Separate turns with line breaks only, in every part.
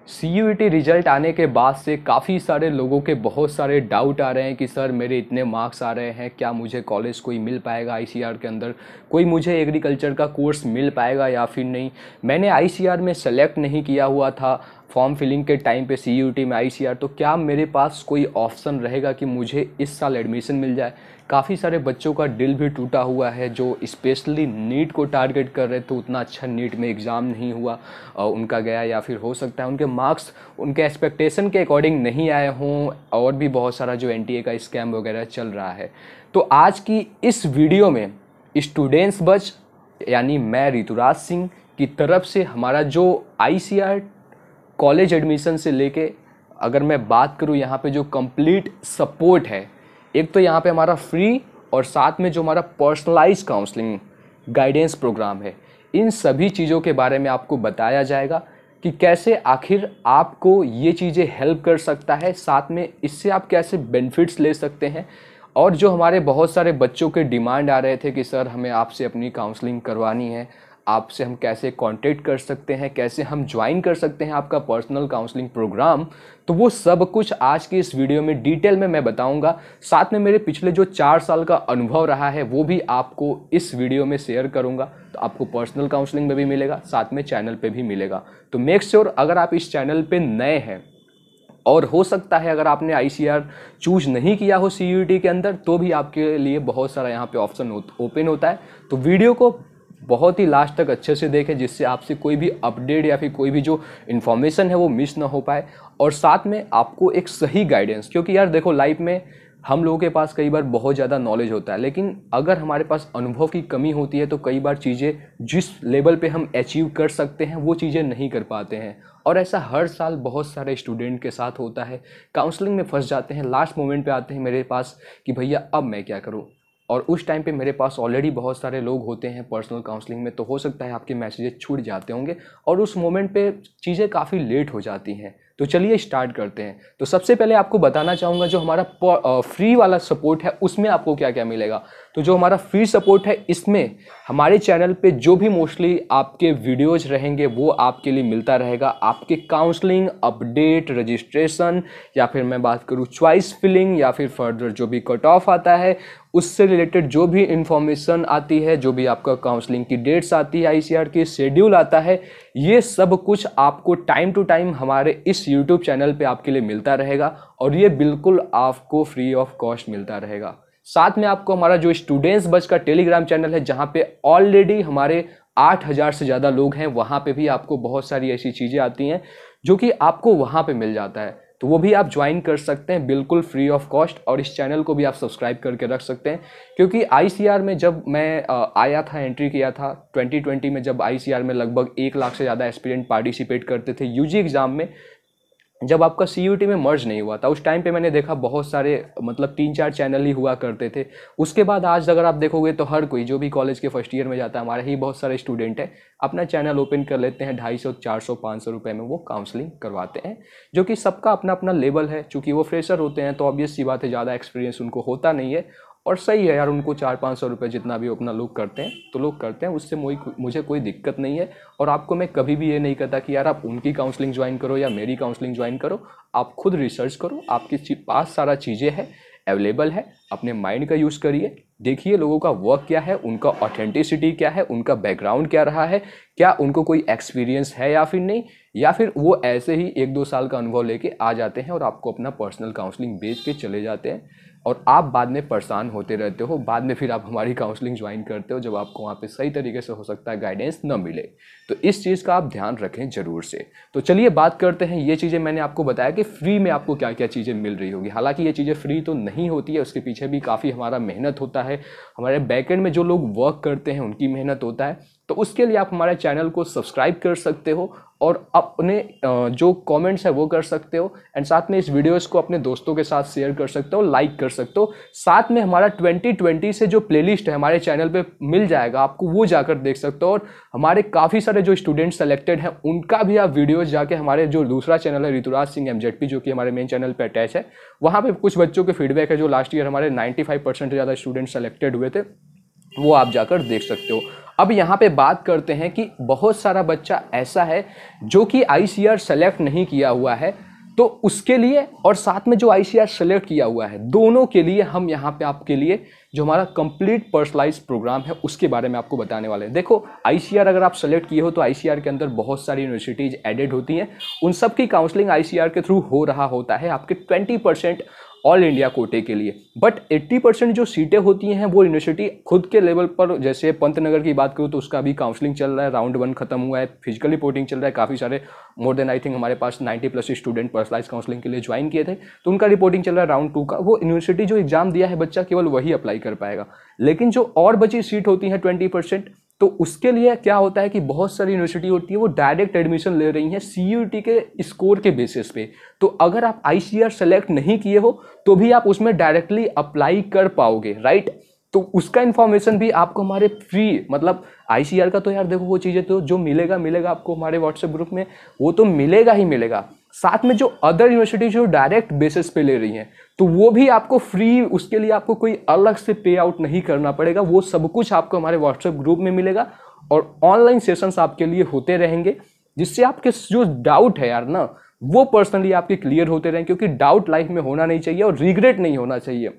CUET result आने के बाद से काफ़ी सारे लोगों के बहुत सारे डाउट आ रहे हैं कि सर मेरे इतने मार्क्स आ रहे हैं, क्या मुझे कॉलेज कोई मिल पाएगा आईसीआर के अंदर, कोई मुझे एग्रीकल्चर का कोर्स मिल पाएगा या फिर नहीं। मैंने आईसीआर में सेलेक्ट नहीं किया हुआ था फॉर्म फिलिंग के टाइम पे सीयूईटी में आईसीआर, तो क्या मेरे पास कोई ऑप्शन रहेगा कि मुझे इस साल एडमिशन मिल जाए। काफ़ी सारे बच्चों का दिल भी टूटा हुआ है जो स्पेशली नीट को टारगेट कर रहे थे, उतना अच्छा नीट में एग्ज़ाम नहीं हुआ उनका गया, या फिर हो सकता है उनके मार्क्स उनके एक्सपेक्टेशन के अकॉर्डिंग नहीं आए हों, और भी बहुत सारा जो एनटीए का स्कैम वगैरह चल रहा है। तो आज की इस वीडियो में स्टूडेंट्स बच यानी मैं ऋतुराज सिंह की तरफ से हमारा जो आईसीआर कॉलेज एडमिशन से लेके अगर मैं बात करूँ यहाँ पे जो कंप्लीट सपोर्ट है, एक तो यहाँ पे हमारा फ्री और साथ में जो हमारा पर्सनलाइज काउंसलिंग गाइडेंस प्रोग्राम है, इन सभी चीज़ों के बारे में आपको बताया जाएगा कि कैसे आखिर आपको ये चीज़ें हेल्प कर सकता है, साथ में इससे आप कैसे बेनिफिट्स ले सकते हैं। और जो हमारे बहुत सारे बच्चों के डिमांड आ रहे थे कि सर हमें आपसे अपनी काउंसलिंग करवानी है, आपसे हम कैसे कांटेक्ट कर सकते हैं, कैसे हम ज्वाइन कर सकते हैं आपका पर्सनल काउंसलिंग प्रोग्राम, तो वो सब कुछ आज की इस वीडियो में डिटेल में मैं बताऊंगा। साथ में मेरे पिछले जो 4 साल का अनुभव रहा है वो भी आपको इस वीडियो में शेयर करूंगा, तो आपको पर्सनल काउंसलिंग में भी मिलेगा, साथ में चैनल पे भी मिलेगा। तो मेक श्योर अगर आप इस चैनल पे नए हैं और हो सकता है अगर आपने आईसीआर चूज नहीं किया हो सीयूईटी के अंदर, तो भी आपके लिए बहुत सारा यहाँ पे ऑप्शन ओपन होता है। तो वीडियो को बहुत ही लास्ट तक अच्छे से देखें, जिससे आपसे कोई भी अपडेट या फिर कोई भी जो इन्फॉर्मेशन है वो मिस ना हो पाए, और साथ में आपको एक सही गाइडेंस। क्योंकि यार देखो, लाइफ में हम लोगों के पास कई बार बहुत ज़्यादा नॉलेज होता है, लेकिन अगर हमारे पास अनुभव की कमी होती है तो कई बार चीज़ें जिस लेवल पे हम अचीव कर सकते हैं वो चीज़ें नहीं कर पाते हैं। और ऐसा हर साल बहुत सारे स्टूडेंट के साथ होता है, काउंसलिंग में फंस जाते हैं, लास्ट मोमेंट पे आते हैं मेरे पास कि भैया अब मैं क्या करूँ। और उस टाइम पे मेरे पास ऑलरेडी बहुत सारे लोग होते हैं पर्सनल काउंसलिंग में, तो हो सकता है आपके मैसेजेस छूट जाते होंगे और उस मोमेंट पे चीज़ें काफ़ी लेट हो जाती हैं। तो चलिए स्टार्ट करते हैं। तो सबसे पहले आपको बताना चाहूँगा जो हमारा फ्री वाला सपोर्ट है उसमें आपको क्या क्या मिलेगा। तो जो हमारा फ्री सपोर्ट है इसमें हमारे चैनल पे जो भी मोस्टली आपके वीडियोज रहेंगे वो आपके लिए मिलता रहेगा। आपके काउंसलिंग अपडेट, रजिस्ट्रेशन, या फिर मैं बात करूँ चॉइस फिलिंग, या फिर फर्दर जो भी कट ऑफ आता है उससे रिलेटेड जो भी इंफॉर्मेशन आती है, जो भी आपका काउंसलिंग की डेट्स आती है, आईसीआर की शेड्यूल आता है, ये सब कुछ आपको टाइम टू टाइम हमारे इस यूट्यूब चैनल पे आपके लिए मिलता रहेगा, और ये बिल्कुल आपको फ्री ऑफ कॉस्ट मिलता रहेगा। साथ में आपको हमारा जो स्टूडेंट्स बच का टेलीग्राम चैनल है, जहाँ पे ऑलरेडी हमारे 8000 से ज़्यादा लोग हैं, वहाँ पे भी आपको बहुत सारी ऐसी चीज़ें आती हैं जो कि आपको वहाँ पे मिल जाता है, तो वो भी आप ज्वाइन कर सकते हैं बिल्कुल फ्री ऑफ कॉस्ट। और इस चैनल को भी आप सब्सक्राइब करके रख सकते हैं, क्योंकि आईसीआर में जब मैं आया था, एंट्री किया था 2020 में, जब आईसीआर में लगभग 1 लाख से ज़्यादा एस्पिरेंट पार्टिसिपेट करते थे यूजी एग्ज़ाम में, जब आपका सीयूईटी में मर्ज नहीं हुआ था, उस टाइम पे मैंने देखा बहुत सारे मतलब 3-4 चैनल ही हुआ करते थे। उसके बाद आज अगर आप देखोगे तो हर कोई जो भी कॉलेज के फर्स्ट ईयर में जाता है, हमारे ही बहुत सारे स्टूडेंट हैं, अपना चैनल ओपन कर लेते हैं, 250, 400, 500 रुपये में वो काउंसलिंग करवाते हैं, जो कि सबका अपना अपना लेवल है। चूँकि वो फ्रेशर होते हैं तो ऑब्वियस सी बात है, ज़्यादा एक्सपीरियंस उनको होता नहीं है, और सही है यार, उनको 400-500 रुपये जितना भी अपना लोग करते हैं तो लोग करते हैं, उससे मुझे कोई दिक्कत नहीं है। और आपको मैं कभी भी ये नहीं कहता कि यार आप उनकी काउंसलिंग ज्वाइन करो या मेरी काउंसलिंग ज्वाइन करो, आप खुद रिसर्च करो, आपके पास सारा चीज़ें हैं, अवेलेबल है, अपने माइंड का यूज़ करिए, देखिए लोगों का वर्क क्या है, उनका ऑथेंटिसिटी क्या है, उनका बैकग्राउंड क्या रहा है, क्या उनको कोई एक्सपीरियंस है या फिर नहीं, या फिर वो ऐसे ही 1-2 साल का अनुभव लेके आ जाते हैं और आपको अपना पर्सनल काउंसलिंग बेच के चले जाते हैं, और आप बाद में परेशान होते रहते हो। बाद में फिर आप हमारी काउंसलिंग ज्वाइन करते हो जब आपको वहाँ पे सही तरीके से हो सकता है गाइडेंस न मिले। तो इस चीज़ का आप ध्यान रखें ज़रूर से। तो चलिए बात करते हैं, ये चीज़ें मैंने आपको बताया कि फ्री में आपको क्या क्या चीज़ें मिल रही होगी। हालांकि ये चीज़ें फ्री तो नहीं होती है, उसके पीछे भी काफ़ी हमारा मेहनत होता है, हमारे बैकएंड में जो लोग वर्क करते हैं उनकी मेहनत होता है। तो उसके लिए आप हमारे चैनल को सब्सक्राइब कर सकते हो और अपने जो कमेंट्स है वो कर सकते हो, एंड साथ में इस वीडियोस को अपने दोस्तों के साथ शेयर कर सकते हो, लाइक कर सकते हो। साथ में हमारा 2020 से जो प्लेलिस्ट है हमारे चैनल पे मिल जाएगा, आपको वो जाकर देख सकते हो। और हमारे काफ़ी सारे जो स्टूडेंट सेलेक्टेड हैं उनका भी आप वीडियोस जाके हमारे जो दूसरा चैनल है ऋतुराज सिंह एमजेडपी, जो कि हमारे मेन चैनल पर अटैच है, वहाँ पर कुछ बच्चों के फीडबैक है जो लास्ट ईयर हमारे 95% से ज़्यादा स्टूडेंट सेलेक्टेड हुए थे, वो आप जाकर देख सकते हो। अब यहाँ पे बात करते हैं कि बहुत सारा बच्चा ऐसा है जो कि आईसीआर सेलेक्ट नहीं किया हुआ है, तो उसके लिए और साथ में जो आईसीआर सेलेक्ट किया हुआ है, दोनों के लिए हम यहाँ पे आपके लिए जो हमारा कंप्लीट पर्सनलाइज्ड प्रोग्राम है उसके बारे में आपको बताने वाले हैं। देखो, आईसीआर अगर आप सेलेक्ट किए हो तो आईसीआर के अंदर बहुत सारी यूनिवर्सिटीज एडेड होती हैं, उन सब की काउंसलिंग आईसीआर के थ्रू हो रहा होता है आपके 20% ऑल इंडिया कोटे के लिए। बट 80% जो सीटें होती हैं वो यूनिवर्सिटी खुद के लेवल पर, जैसे पंतनगर की बात करूँ तो उसका भी काउंसलिंग चल रहा है, राउंड 1 खत्म हुआ है, फिजिकल रिपोर्टिंग चल रहा है, काफ़ी सारे मोर देन आई थिंक हमारे पास 90+ स्टूडेंट पर्सनलाइज काउंसलिंग के लिए ज्वाइन किए थे, तो उनका रिपोर्टिंग चल रहा है राउंड 2 का। वो यूनिवर्सिटी जो एग्जाम दिया है बच्चा केवल वही अप्लाई कर पाएगा, लेकिन जो और बची सीट होती है 20%, तो उसके लिए क्या होता है कि बहुत सारी यूनिवर्सिटी होती है वो डायरेक्ट एडमिशन ले रही हैं सीयूईटी के स्कोर के बेसिस पे। तो अगर आप आईसीआर सेलेक्ट नहीं किए हो तो भी आप उसमें डायरेक्टली अप्लाई कर पाओगे, राइट। तो उसका इन्फॉर्मेशन भी आपको हमारे फ्री, मतलब आईसीआर का तो यार देखो वो चीज़ें तो जो मिलेगा आपको हमारे व्हाट्सएप ग्रुप में, वो तो मिलेगा ही मिलेगा। साथ में जो अदर यूनिवर्सिटी जो डायरेक्ट बेसिस पे ले रही हैं तो वो भी आपको फ्री, उसके लिए आपको कोई अलग से पे आउट नहीं करना पड़ेगा, वो सब कुछ आपको हमारे व्हाट्सएप ग्रुप में मिलेगा। और ऑनलाइन सेशंस आपके लिए होते रहेंगे, जिससे आपके जो डाउट है यार ना, वो पर्सनली आपके क्लियर होते रहेंगे, क्योंकि डाउट लाइफ में होना नहीं चाहिए और रिग्रेट नहीं होना चाहिए।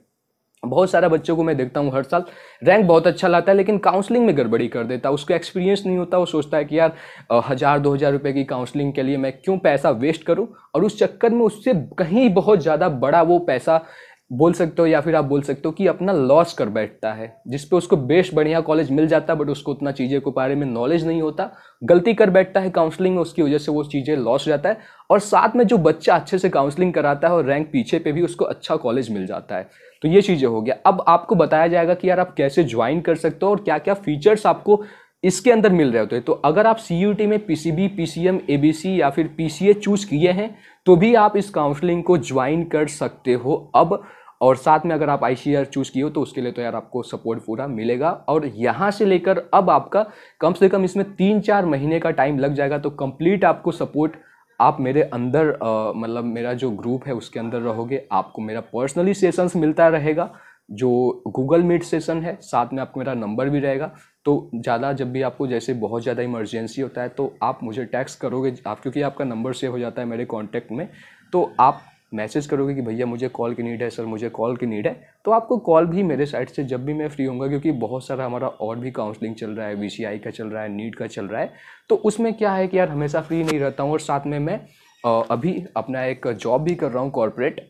बहुत सारे बच्चों को मैं देखता हूँ हर साल रैंक बहुत अच्छा लाता है लेकिन काउंसलिंग में गड़बड़ी कर देता है, उसको एक्सपीरियंस नहीं होता, वो सोचता है कि यार 1000-2000 रुपए की काउंसलिंग के लिए मैं क्यों पैसा वेस्ट करूं, और उस चक्कर में उससे कहीं बहुत ज़्यादा बड़ा वो पैसा बोल सकते हो या फिर आप बोल सकते हो कि अपना लॉस कर बैठता है, जिसपे उसको बेस्ट बढ़िया कॉलेज मिल जाता है बट उसको उतना चीज़ें के बारे में नॉलेज नहीं होता, गलती कर बैठता है काउंसलिंग में, उसकी वजह से वो चीज़ें लॉस हो जाता है। और साथ में जो बच्चा अच्छे से काउंसलिंग कराता है और रैंक पीछे पे भी उसको अच्छा कॉलेज मिल जाता है। तो ये चीज़ें हो गया। अब आपको बताया जाएगा कि यार आप कैसे ज्वाइन कर सकते हो और क्या क्या फीचर्स आपको इसके अंदर मिल रहे होते हैं। तो अगर आप सीयूईटी में पीसीबी, पीसीएम, एबीसी या फिर पीसीए चूज किए हैं तो भी आप इस काउंसलिंग को ज्वाइन कर सकते हो अब। और साथ में अगर आप आईसीआर चूज किए हो तो उसके लिए तो यार आपको सपोर्ट पूरा मिलेगा। और यहाँ से लेकर अब आपका कम से कम इसमें 3-4 महीने का टाइम लग जाएगा, तो कंप्लीट आपको सपोर्ट आप मेरे अंदर मतलब मेरा जो ग्रुप है उसके अंदर रहोगे, आपको मेरा पर्सनली सेशंस मिलता रहेगा जो गूगल मीट सेशन है, साथ में आपको मेरा नंबर भी रहेगा। तो ज़्यादा जब भी आपको जैसे बहुत ज़्यादा इमरजेंसी होता है तो आप मुझे टेक्स्ट करोगे, आप क्योंकि आपका नंबर सेव हो जाता है मेरे कॉन्टैक्ट में, तो आप मैसेज करोगे कि भैया मुझे कॉल की नीड है, सर मुझे कॉल की नीड है, तो आपको कॉल भी मेरे साइड से जब भी मैं फ्री होऊंगा, क्योंकि बहुत सारा हमारा और भी काउंसलिंग चल रहा है, वीसीआई का चल रहा है, नीट का चल रहा है, तो उसमें क्या है कि यार हमेशा फ्री नहीं रहता हूँ। और साथ में मैं अभी अपना एक जॉब भी कर रहा हूँ corporate,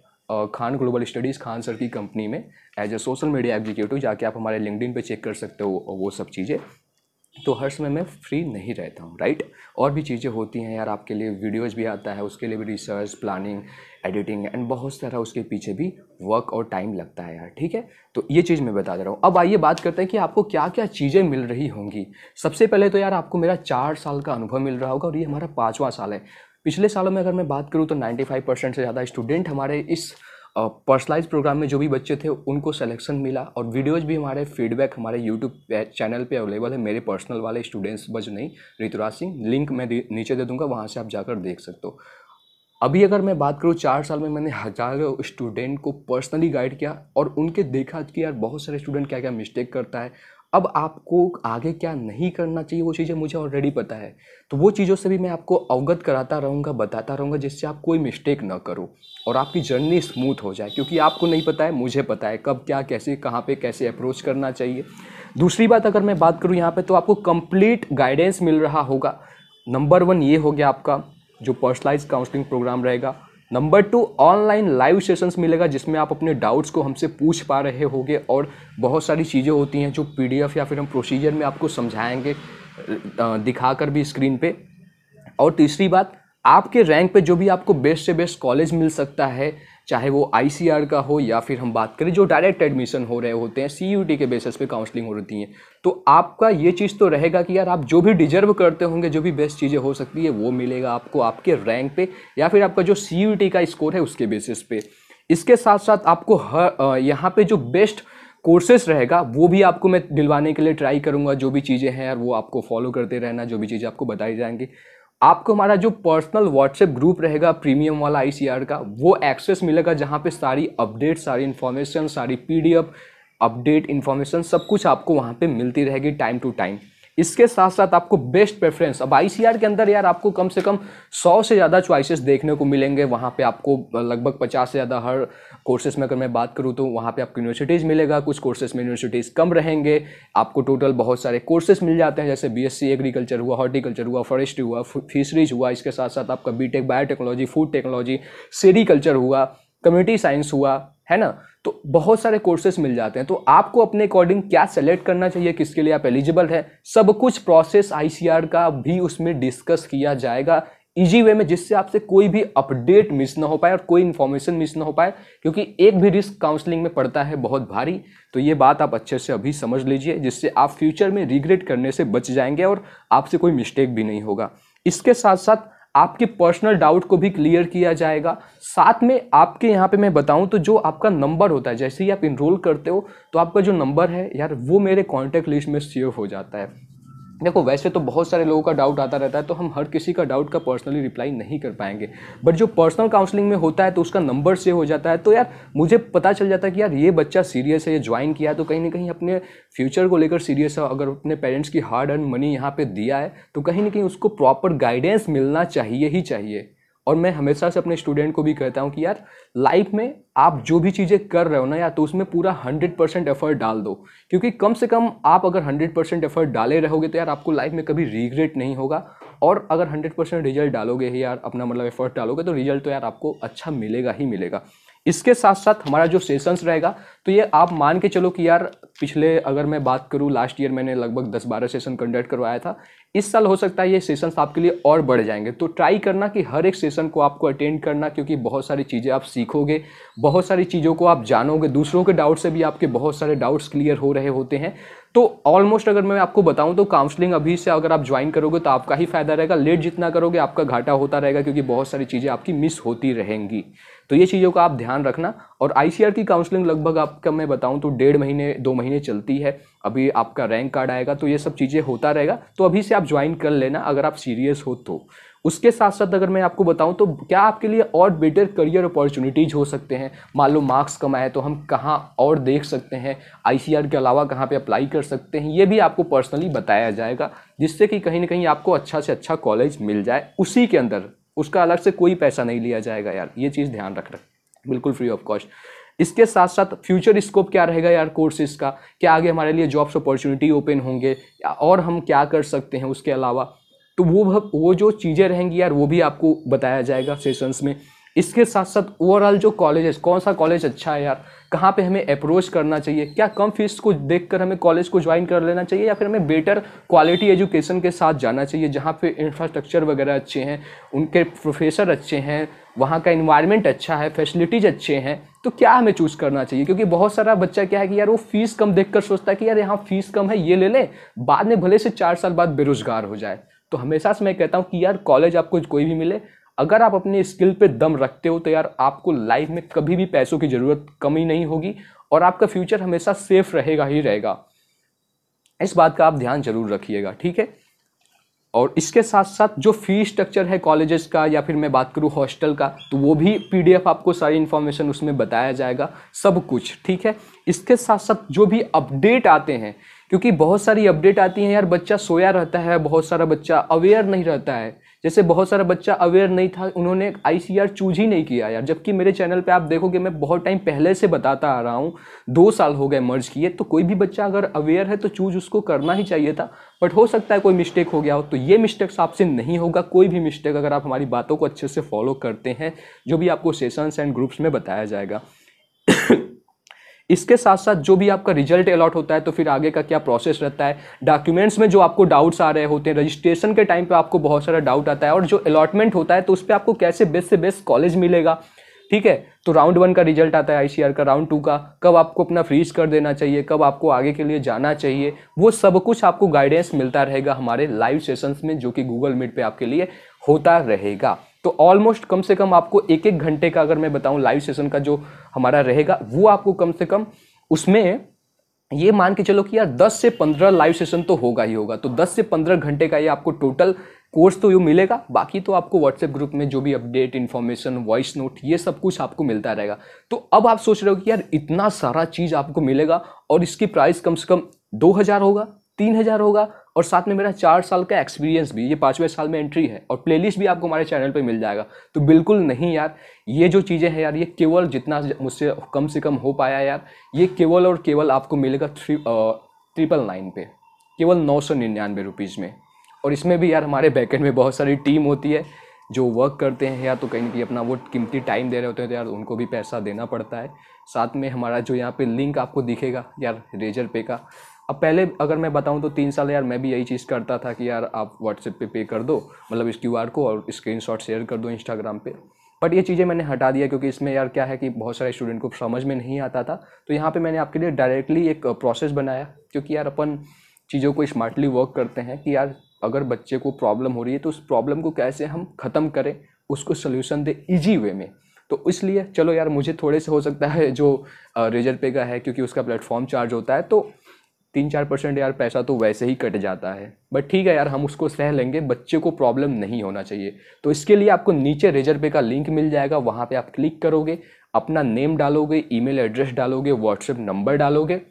Khan global studies, Khan sir की कंपनी में as a social media executive, जाके आप हमारे लिंक्डइन पे चेक कर सकते हो वो सब चीज़ें। तो हर समय मैं फ्री नहीं रहता हूँ, राइट। और भी चीज़ें होती हैं यार आपके लिए, वीडियोज़ भी आता है, उसके लिए भी रिसर्च, प्लानिंग, एडिटिंग एंड बहुत सारा उसके पीछे भी वर्क और टाइम लगता है यार, ठीक है। तो ये चीज़ मैं बता दे रहा हूँ। अब आइए बात करते हैं कि आपको क्या क्या चीज़ें मिल रही होंगी। सबसे पहले तो यार आपको मेरा 4 साल का अनुभव मिल रहा होगा और ये हमारा 5वां साल है। पिछले सालों में अगर मैं बात करूँ तो 95% से ज़्यादा स्टूडेंट हमारे इस पर्सनलाइज प्रोग्राम में जो भी बच्चे थे उनको सिलेक्शन मिला, और वीडियोज़ भी हमारे फीडबैक हमारे यूट्यूब चैनल पे अवेलेबल है, मेरे पर्सनल वाले स्टूडेंट्स बज नहीं, ऋतुराज सिंह, लिंक मैं नीचे दे दूंगा, वहाँ से आप जाकर देख सकते हो। अभी अगर मैं बात करूँ 4 साल में मैंने हज़ारों स्टूडेंट को पर्सनली गाइड किया और उनके देखा कि यार बहुत सारे स्टूडेंट क्या क्या मिस्टेक करता है। अब आपको आगे क्या नहीं करना चाहिए वो चीज़ें मुझे ऑलरेडी पता है, तो वो चीज़ों से भी मैं आपको अवगत कराता रहूँगा, बताता रहूँगा, जिससे आप कोई मिस्टेक ना करो और आपकी जर्नी स्मूथ हो जाए। क्योंकि आपको नहीं पता है, मुझे पता है कब क्या कैसे कहाँ पे कैसे अप्रोच करना चाहिए। दूसरी बात अगर मैं बात करूँ यहाँ पे, तो आपको कंप्लीट गाइडेंस मिल रहा होगा। नंबर 1 ये हो गया आपका जो पर्सनलाइज काउंसलिंग प्रोग्राम रहेगा। नंबर 2 ऑनलाइन लाइव सेशंस मिलेगा, जिसमें आप अपने डाउट्स को हमसे पूछ पा रहे होगे, और बहुत सारी चीज़ें होती हैं जो पीडीएफ या फिर हम प्रोसीजर में आपको समझाएंगे दिखाकर भी स्क्रीन पे। और तीसरी बात, आपके रैंक पे जो भी आपको बेस्ट से बेस्ट कॉलेज मिल सकता है, चाहे वो आईसीआर का हो या फिर हम बात करें जो डायरेक्ट एडमिशन हो रहे होते हैं, सीयूटी के बेसिस पे काउंसलिंग हो रही हैं, तो आपका ये चीज़ तो रहेगा कि यार आप जो भी डिजर्व करते होंगे, जो भी बेस्ट चीज़ें हो सकती है वो मिलेगा आपको आपके रैंक पे या फिर आपका जो सीयूटी का स्कोर है उसके बेसिस पे। इसके साथ साथ आपको यहाँ पे जो बेस्ट कोर्सेस रहेगा वो भी आपको मैं दिलवाने के लिए ट्राई करूँगा। जो भी चीज़ें हैं यार वो आपको फॉलो करते रहना, जो भी चीज़ें आपको बताई जाएंगी। आपको हमारा जो पर्सनल व्हाट्सएप ग्रुप रहेगा प्रीमियम वाला आईसीआर का, वो एक्सेस मिलेगा, जहाँ पे सारी अपडेट, सारी इन्फॉर्मेशन, सारी पीडीएफ अपडेट इन्फॉर्मेशन सब कुछ आपको वहाँ पे मिलती रहेगी टाइम टू टाइम। इसके साथ साथ आपको बेस्ट प्रेफरेंस, अब आईसीआर के अंदर यार आपको कम से कम 100 से ज़्यादा चॉइसेस देखने को मिलेंगे। वहाँ पे आपको लगभग 50 से ज़्यादा हर कोर्सेज में अगर मैं बात करूँ तो वहाँ पे आपको यूनिवर्सिटीज़ मिलेगा। कुछ कोर्सेज में यूनिवर्सिटीज़ कम रहेंगे, आपको टोटल बहुत सारे कोर्सेज मिल जाते हैं, जैसे बीएससी एग्रीकल्चर हुआ, हॉर्टिकल्चर हुआ, फॉरेस्ट्री हुआ, फिशरीज हुआ, इसके साथ साथ आपका BTech biotechnology, food technology, sericulture हुआ, कम्युनिटी साइंस हुआ, है ना। तो बहुत सारे कोर्सेज मिल जाते हैं। तो आपको अपने अकॉर्डिंग क्या सेलेक्ट करना चाहिए, किसके लिए आप एलिजिबल है, सब कुछ प्रोसेस आईसीआर का भी उसमें डिस्कस किया जाएगा इजी वे में, जिससे आपसे कोई भी अपडेट मिस ना हो पाए और कोई इन्फॉर्मेशन मिस ना हो पाए, क्योंकि एक भी रिस्क काउंसलिंग में पड़ता है बहुत भारी। तो ये बात आप अच्छे से अभी समझ लीजिए, जिससे आप फ्यूचर में रिग्रेट करने से बच जाएंगे और आपसे कोई मिस्टेक भी नहीं होगा। इसके साथ साथ आपके पर्सनल डाउट को भी क्लियर किया जाएगा। साथ में आपके यहाँ पे मैं बताऊं तो जो आपका नंबर होता है, जैसे ही आप इनरोल करते हो तो आपका जो नंबर है यार वो मेरे कॉन्टैक्ट लिस्ट में सेव हो जाता है। देखो वैसे तो बहुत सारे लोगों का डाउट आता रहता है, तो हम हर किसी का डाउट का पर्सनली रिप्लाई नहीं कर पाएंगे, बट जो पर्सनल काउंसलिंग में होता है तो उसका नंबर सेव हो जाता है। तो यार मुझे पता चल जाता है कि यार ये बच्चा सीरियस है, ये ज्वाइन किया है तो कहीं ना कहीं अपने फ्यूचर को लेकर सीरियस है। अगर अपने पेरेंट्स की हार्ड अर्न मनी यहाँ पे दिया है तो कहीं ना कहीं उसको प्रॉपर गाइडेंस मिलना चाहिए ही चाहिए। और मैं हमेशा से अपने स्टूडेंट को भी कहता हूँ कि यार लाइफ में आप जो भी चीज़ें कर रहे हो ना यार, तो उसमें पूरा 100% एफर्ट डाल दो, क्योंकि कम से कम आप अगर 100% एफर्ट डाले रहोगे तो यार आपको लाइफ में कभी रिग्रेट नहीं होगा। और अगर 100% रिजल्ट डालोगे ही यार, अपना मतलब एफर्ट डालोगे, तो रिजल्ट तो यार आपको अच्छा मिलेगा ही मिलेगा। इसके साथ साथ हमारा जो सेशंस रहेगा तो ये आप मान के चलो कि यार पिछले अगर मैं बात करूँ लास्ट ईयर मैंने लगभग 10-12 सेशन कंडक्ट करवाया था। इस साल हो सकता है ये सेशंस आपके लिए और बढ़ जाएंगे, तो ट्राई करना कि हर एक सेशन को आपको अटेंड करना, क्योंकि बहुत सारी चीज़ें आप सीखोगे, बहुत सारी चीज़ों को आप जानोगे, दूसरों के डाउट से भी आपके बहुत सारे डाउट्स क्लियर हो रहे होते हैं। तो ऑलमोस्ट अगर मैं आपको बताऊं तो काउंसलिंग अभी से अगर आप ज्वाइन करोगे तो आपका ही फायदा रहेगा, लेट जितना करोगे आपका घाटा होता रहेगा, क्योंकि बहुत सारी चीज़ें आपकी मिस होती रहेंगी। तो ये चीज़ों का आप ध्यान रखना। और आईसीआर की काउंसलिंग लगभग आपका मैं बताऊं तो 1.5 महीने 2 महीने चलती है। अभी आपका रैंक कार्ड आएगा तो ये सब चीज़ें होता रहेगा, तो अभी से आप ज्वाइन कर लेना अगर आप सीरियस हो तो। उसके साथ साथ अगर मैं आपको बताऊं तो क्या आपके लिए और बेटर करियर अपॉर्चुनिटीज हो सकते हैं, मान लो मार्क्स कम आए तो हम कहाँ और देख सकते हैं, आईसीआर के अलावा कहाँ पे अप्लाई कर सकते हैं, ये भी आपको पर्सनली बताया जाएगा, जिससे कि कहीं ना कहीं आपको अच्छा से अच्छा कॉलेज मिल जाए उसी के अंदर। उसका अलग से कोई पैसा नहीं लिया जाएगा यार, ये चीज़ ध्यान रखना, बिल्कुल फ्री ऑफ कॉस्ट। इसके साथ साथ फ्यूचर स्कोप क्या रहेगा यार कोर्सेज का, क्या आगे हमारे लिए जॉब्स अपॉर्चुनिटी ओपन होंगे और हम क्या कर सकते हैं उसके अलावा, तो वो जो चीज़ें रहेंगी यार वो भी आपको बताया जाएगा सेशंस में। इसके साथ साथ ओवरऑल जो कॉलेज, कौन सा कॉलेज अच्छा है यार, कहाँ पे हमें अप्रोच करना चाहिए, क्या कम फीस को देखकर हमें कॉलेज को ज्वाइन कर लेना चाहिए या फिर हमें बेटर क्वालिटी एजुकेशन के साथ जाना चाहिए, जहाँ पे इंफ्रास्ट्रक्चर वगैरह अच्छे हैं, उनके प्रोफेसर अच्छे हैं, वहाँ का इन्वायरमेंट अच्छा है, फैसिलिटीज अच्छे हैं, तो क्या हमें चूज करना चाहिए। क्योंकि बहुत सारा बच्चा क्या है कि यार वो फीस कम देखकर सोचता है कि यार यहाँ फीस कम है ये ले ले, बाद में भले से 4 साल बाद बेरोजगार हो जाए। तो हमेशा से मैं कहता हूँ कि यार कॉलेज आपको कोई भी मिले, अगर आप अपनी स्किल पे दम रखते हो तो यार आपको लाइफ में कभी भी पैसों की जरूरत कमी नहीं होगी और आपका फ्यूचर हमेशा सेफ रहेगा ही रहेगा। इस बात का आप ध्यान जरूर रखिएगा, ठीक है। और इसके साथ साथ जो फी स्ट्रक्चर है कॉलेजेस का, या फिर मैं बात करूँ हॉस्टल का, तो वो भी पीडीएफ आपको सारी इन्फॉर्मेशन उसमें बताया जाएगा, सब कुछ, ठीक है। इसके साथ साथ जो भी अपडेट आते हैं, क्योंकि बहुत सारी अपडेट आती हैं यार, बच्चा सोया रहता है, बहुत सारा बच्चा अवेयर नहीं रहता है, जैसे बहुत सारा बच्चा अवेयर नहीं था, उन्होंने आईसीआर चूज ही नहीं किया यार, जबकि मेरे चैनल पे आप देखोगे मैं बहुत टाइम पहले से बताता आ रहा हूँ, 2 साल हो गए मर्ज किए, तो कोई भी बच्चा अगर अवेयर है तो चूज उसको करना ही चाहिए था, बट हो सकता है कोई मिस्टेक हो गया हो। तो ये मिस्टेक्स आपसे नहीं होगा, कोई भी मिस्टेक, अगर आप हमारी बातों को अच्छे से फॉलो करते हैं, जो भी आपको सेशंस एंड ग्रुप्स में बताया जाएगा। इसके साथ साथ जो भी आपका रिजल्ट अलॉट होता है तो फिर आगे का क्या प्रोसेस रहता है, डॉक्यूमेंट्स में जो आपको डाउट्स आ रहे होते हैं, रजिस्ट्रेशन के टाइम पे आपको बहुत सारा डाउट आता है, और जो अलॉटमेंट होता है तो उस पर आपको कैसे बेस्ट से बेस्ट कॉलेज मिलेगा, ठीक है। तो राउंड 1 का रिजल्ट आता है आईसीआर का, राउंड 2 का कब आपको अपना फ्रीज कर देना चाहिए, कब आपको आगे के लिए जाना चाहिए, वो सब कुछ आपको गाइडेंस मिलता रहेगा हमारे लाइव सेशंस में, जो कि गूगल मीट पे आपके लिए होता रहेगा। तो ऑलमोस्ट कम से कम आपको 1-1 घंटे का अगर मैं बताऊं लाइव सेशन का जो हमारा रहेगा, वो आपको कम से कम उसमें ये मान के चलो कि यार 10 से 15 लाइव सेशन तो होगा ही होगा। तो 10 से 15 घंटे का ये आपको टोटल कोर्स तो ये मिलेगा, बाकी तो आपको व्हाट्सएप ग्रुप में जो भी अपडेट, इन्फॉर्मेशन, वॉइस नोट, ये सब कुछ आपको मिलता रहेगा। तो अब आप सोच रहे हो कि यार इतना सारा चीज़ आपको मिलेगा और इसकी प्राइस कम से कम 2000 होगा, 3000 होगा, और साथ में मेरा 4 साल का एक्सपीरियंस भी, ये 5वें साल में एंट्री है, और प्लेलिस्ट भी आपको हमारे चैनल पे मिल जाएगा। तो बिल्कुल नहीं यार, ये जो चीज़ें हैं यार, ये केवल जितना मुझसे कम से कम हो पाया यार, ये केवल और केवल आपको मिलेगा 999 पे, केवल 999 रुपीज़ में। और इसमें भी यार हमारे बैकएंड में बहुत सारी टीम होती है जो वर्क करते हैं यार, तो कहीं ना कहीं अपना वो कीमती टाइम दे रहे होते हैं, तो यार उनको भी पैसा देना पड़ता है। साथ में हमारा जो यहाँ पे लिंक आपको दिखेगा यार रेजर पे का, अब पहले अगर मैं बताऊं तो 3 साल यार मैं भी यही चीज़ करता था कि यार आप व्हाट्सएप पे कर दो, मतलब इस QR को, और स्क्रीनशॉट शेयर कर दो इंस्टाग्राम पे। बट ये चीज़ें मैंने हटा दिया, क्योंकि इसमें यार क्या है कि बहुत सारे स्टूडेंट को समझ में नहीं आता था। तो यहाँ पे मैंने आपके लिए डायरेक्टली एक प्रोसेस बनाया, क्योंकि यार अपन चीज़ों को स्मार्टली वर्क करते हैं कि यार अगर बच्चे को प्रॉब्लम हो रही है तो उस प्रॉब्लम को कैसे हम ख़त्म करें, उसको सोल्यूशन दे ईजी वे में। तो इसलिए चलो यार, मुझे थोड़े से हो सकता है जो रेजर पे का है, क्योंकि उसका प्लेटफॉर्म चार्ज होता है, तो 3-4% यार पैसा तो वैसे ही कट जाता है, बट ठीक है यार, हम उसको सह लेंगे, बच्चे को प्रॉब्लम नहीं होना चाहिए। तो इसके लिए आपको नीचे रेजर पे का लिंक मिल जाएगा, वहाँ पे आप क्लिक करोगे, अपना नेम डालोगे, ईमेल एड्रेस डालोगे, व्हाट्सएप नंबर डालोगे,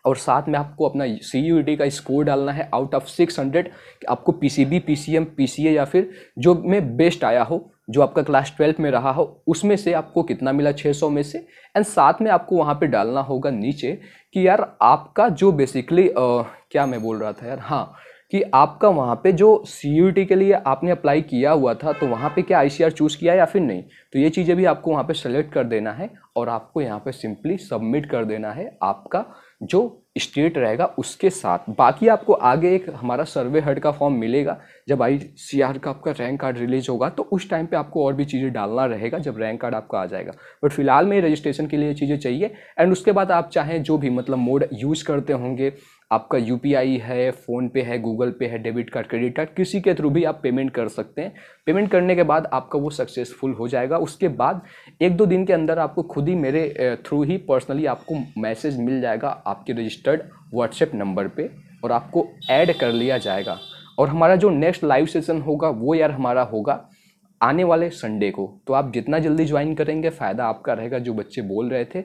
और साथ में आपको अपना CUET का स्कोर डालना है आउट ऑफ 600। आपको PCB, PCM, PCA या फिर जो में बेस्ट आया हो, जो आपका क्लास 12 में रहा हो, उसमें से आपको कितना मिला 600 में से। एंड साथ में आपको वहाँ पे डालना होगा नीचे कि यार आपका जो बेसिकली क्या मैं बोल रहा था यार, हाँ, कि आपका वहाँ पे जो CUET के लिए आपने अप्लाई किया हुआ था, तो वहाँ पे क्या ICR चूज़ किया या फिर नहीं। तो ये चीज़ें भी आपको वहाँ पे सेलेक्ट कर देना है, और आपको यहाँ पे सिंपली सबमिट कर देना है आपका जो स्टेट रहेगा उसके साथ। बाकी आपको आगे एक हमारा सर्वे हेड का फॉर्म मिलेगा, जब ICR का आपका रैंक कार्ड रिलीज होगा, तो उस टाइम पे आपको और भी चीज़ें डालना रहेगा जब रैंक कार्ड आपका आ जाएगा। बट फिलहाल में रजिस्ट्रेशन के लिए चीज़ें चाहिए। एंड उसके बाद आप चाहें जो भी मतलब मोड यूज़ करते होंगे, आपका UPI है, फ़ोनपे है, गूगल पे है, डेबिट कार्ड, क्रेडिट कार्ड, किसी के थ्रू भी आप पेमेंट कर सकते हैं। पेमेंट करने के बाद आपका वो सक्सेसफुल हो जाएगा। उसके बाद 1-2 दिन के अंदर आपको खुद ही मेरे थ्रू ही पर्सनली आपको मैसेज मिल जाएगा आपके रजिस्टर्ड व्हाट्सएप नंबर पे, और आपको ऐड कर लिया जाएगा। और हमारा जो नेक्स्ट लाइव सेशन होगा वो यार हमारा होगा आने वाले संडे को। तो आप जितना जल्दी ज्वाइन करेंगे फ़ायदा आपका रहेगा। जो बच्चे बोल रहे थे,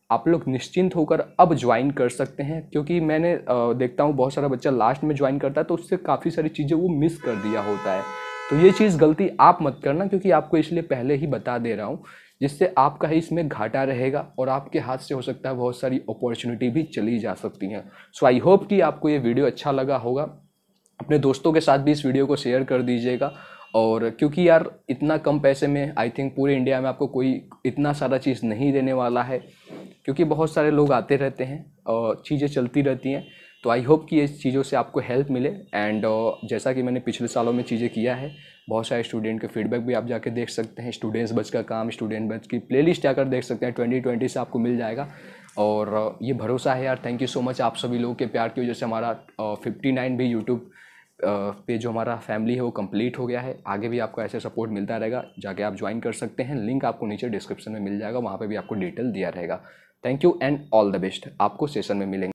आप लोग निश्चिंत होकर अब ज्वाइन कर सकते हैं, क्योंकि मैंने देखता हूँ बहुत सारा बच्चा लास्ट में ज्वाइन करता है, तो उससे काफ़ी सारी चीज़ें वो मिस कर दिया होता है। तो ये चीज़ गलती आप मत करना, क्योंकि आपको इसलिए पहले ही बता दे रहा हूँ, जिससे आपका ही इसमें घाटा रहेगा, और आपके हाथ से हो सकता है बहुत सारी अपॉर्चुनिटी भी चली जा सकती हैं। सो आई होप कि आपको ये वीडियो अच्छा लगा होगा। अपने दोस्तों के साथ भी इस वीडियो को शेयर कर दीजिएगा। और क्योंकि यार इतना कम पैसे में आई थिंक पूरे इंडिया में आपको कोई इतना सारा चीज़ नहीं देने वाला है, क्योंकि बहुत सारे लोग आते रहते हैं और चीज़ें चलती रहती हैं। तो आई होप कि इस चीज़ों से आपको हेल्प मिले। एंड जैसा कि मैंने पिछले सालों में चीज़ें किया है, बहुत सारे स्टूडेंट के फीडबैक भी आप जाके देख सकते हैं। स्टूडेंट्स बच का काम, स्टूडेंट बच की प्लेलिस्ट जाकर देख सकते हैं, 2020 से आपको मिल जाएगा। और ये भरोसा है यार, थैंक यू सो मच आप सभी लोगों के प्यार की वजह से हमारा 59 भी यूट्यूब पे जो हमारा फैमिली है वो कंप्लीट हो गया है। आगे भी आपको ऐसे सपोर्ट मिलता रहेगा, जाके आप ज्वाइन कर सकते हैं। लिंक आपको नीचे डिस्क्रिप्शन में मिल जाएगा, वहाँ पे भी आपको डिटेल दिया रहेगा। Thank you and all the best. आपको सेशन में मिलेंगे।